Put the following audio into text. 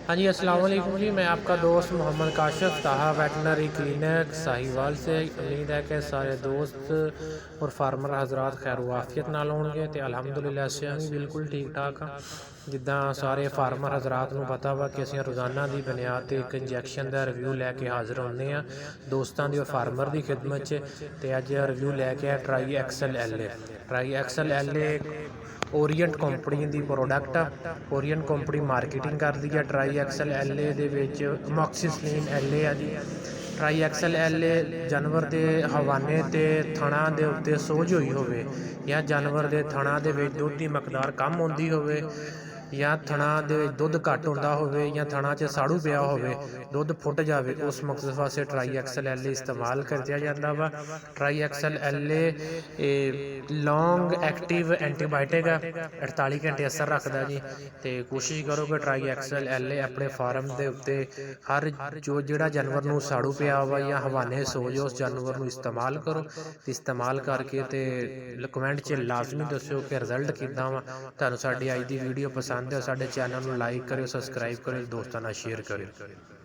हाँ जी, अस्सलाम वालेकुम जी। मैं आपका दोस्त मोहम्मद काशिफ ताहा वेटनरी क्लिनिक साहिवाल से। उम्मीद है कि सारे दोस्त और फार्मर हजरात खैर वाफियत नाल होंगे तो अलहमदुलिल्लाह असीं भी बिल्कुल ठीक ठाक हाँ। जिद्दां सारे फार्मर हजरात नूं पता वा कि असीं रोज़ाना की बुनियाद ते एक इंजैक्शन का रिव्यू लैके हाज़र होंगे हाँ दोस्तों की और फार्मर की खिदमत च। ते अज रिव्यू लैके आए tri axle L A. Tri axle L A Orient company की प्रोडक्ट आ। ओरीएंट कंपनी मार्केटिंग करती है tri axle L A moxicillin L A जी। ट्राई एक्सल एल ए जानवर के हवाने ते थणा के उत्ते सोज हुई होवे या जानवर के थणा के दुध की मकदार कम होंदी होवे या थणा के दुध घट होंदा होवे या थणा च साड़ू पिया होवे दुध फुट जाए उस मकसद वास्ते ट्राई एक्सल एल ए इस्तेमाल करया जाता वा। ट्राई एक्सल एल ए लॉन्ग एक्टिव एंटीबायोटिक है 48 घंटे असर रखता जी। तो कोशिश करो कि ट्राई एक्सल एल ए अपने फार्म के उत्ते हर जोड़ा जानवर नूं साड़ू पिया वा या हवाने सोज उस जानवर नूं इस्तेमाल करो। इस्तेमाल करके तो कमेंट च लाजमी दस्यो कि रिजल्ट किद्दां वा। तुहानूं साडी अज दी वीडियो पसंद है साडे चैनल नूं लाइक करियो सबसक्राइब करियो दोस्तां नाल शेयर करियो।